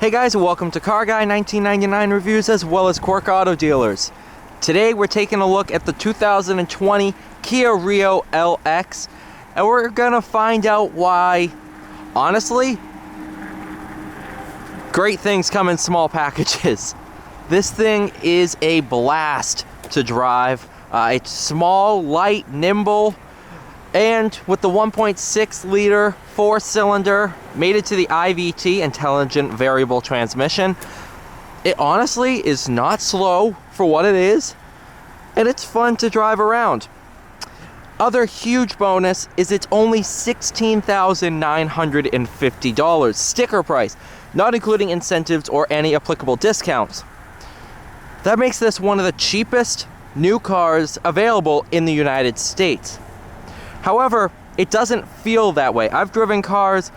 Hey guys, and welcome to Car Guy 1999 Reviews as well as Quirk Auto Dealers. Today we're taking a look at the 2020 Kia Rio LX, and we're gonna find out why, honestly, great things come in small packages. This thing is a blast to drive. It's small, light, nimble, and with the 1.6 liter 4-cylinder, made it to the IVT, Intelligent Variable Transmission. It honestly is not slow for what it is, and it's fun to drive around. Other huge bonus is it's only $16,950 sticker price, not including incentives or any applicable discounts. That makes this one of the cheapest new cars available in the United States. However, it doesn't feel that way. I've driven cars,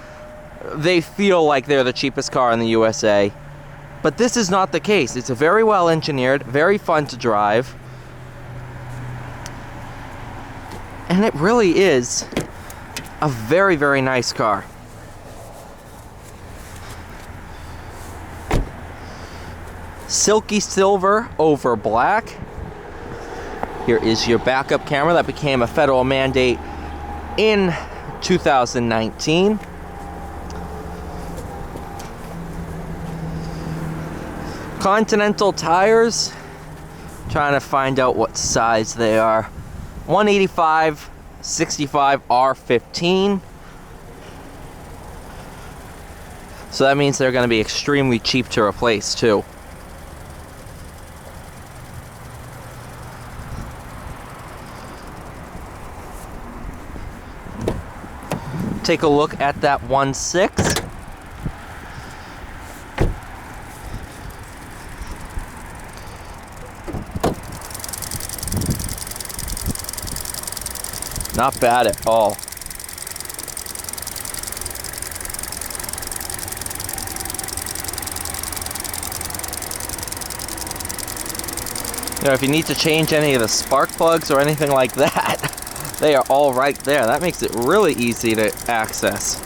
they feel like they're the cheapest car in the USA. But this is not the case. It's very well engineered, very fun to drive. And it really is a very, very nice car. Silky silver over black. Here is your backup camera that became a federal mandate in 2019. Continental Tires, trying to find out what size they are. 185 65 R15. So that means they're going to be extremely cheap to replace too. Take a look at that 1.6. Not bad at all. You know, if you need to change any of the spark plugs or anything like that, they are all right there. That makes it really easy to access.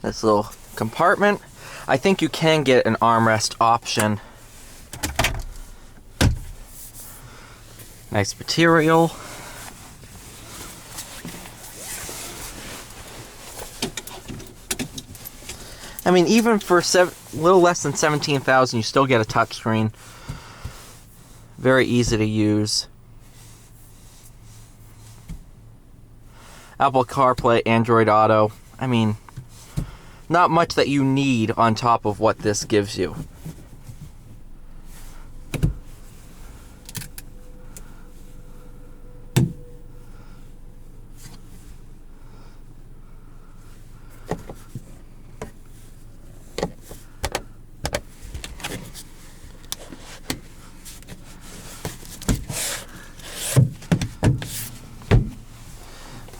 This little compartment, I think you can get an armrest option. Nice material. I mean, even for a little less than $17,000, you still get a touchscreen. Very easy to use. Apple CarPlay, Android Auto. I mean, not much that you need on top of what this gives you.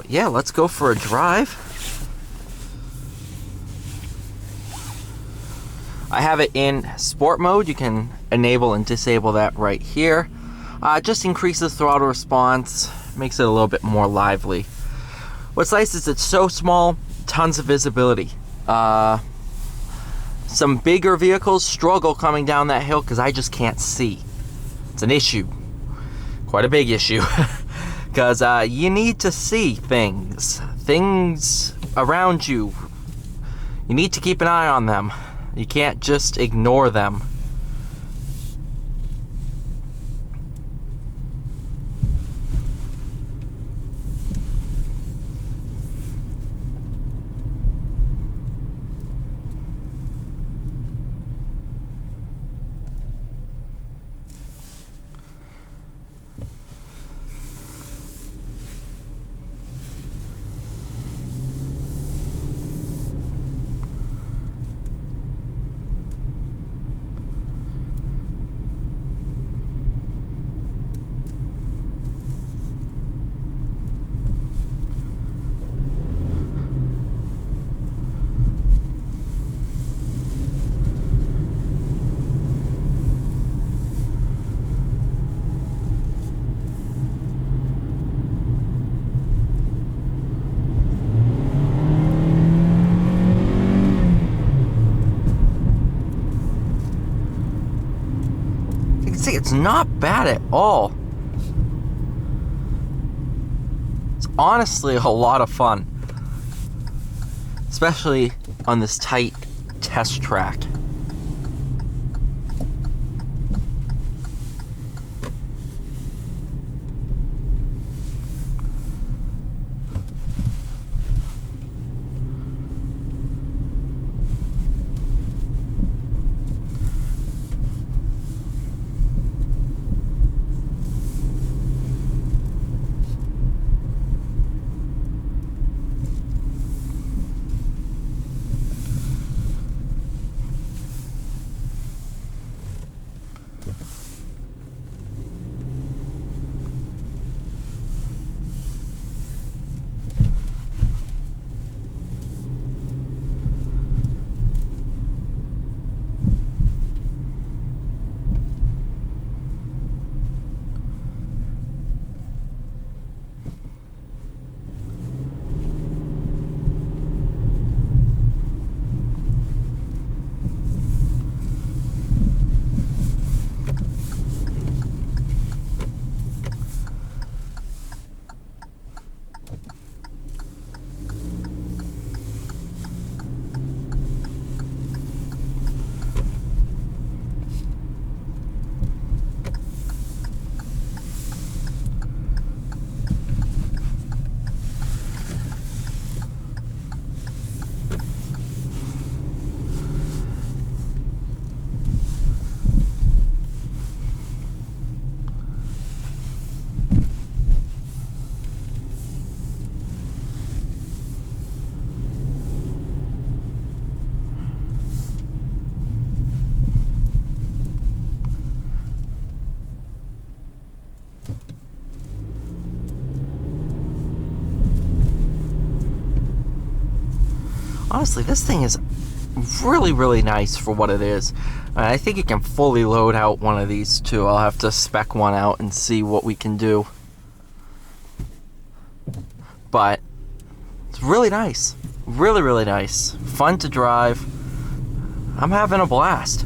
Yeah, let's go for a drive. I have it in sport mode. You can enable and disable that right here. Just increases throttle response, makes it a little bit more lively. What's nice is it's so small, tons of visibility. Some bigger vehicles struggle coming down that hill because I just can't see. It's an issue, quite a big issue. Because you need to see things around you. You need to keep an eye on them. You can't just ignore them. say it's not bad at all. It's honestly a lot of fun, especially on this tight test track. Honestly, this thing is really, really nice for what it is. I think it can fully load out one of these too. I'll have to spec one out and see what we can do. But it's really nice. Really, really nice. Fun to drive. I'm having a blast.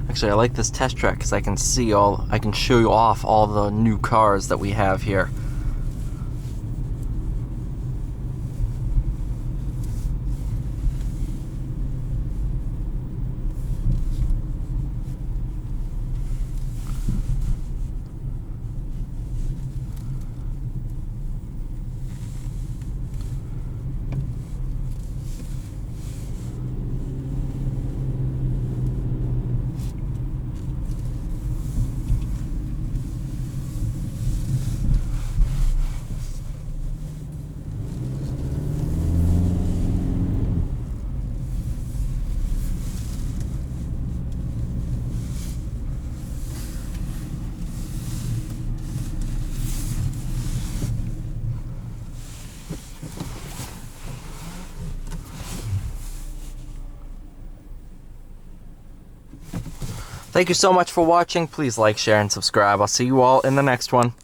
Actually, I like this test track because I can show you off all the new cars that we have here. Thank you so much for watching. Please like, share, and subscribe. I'll see you all in the next one.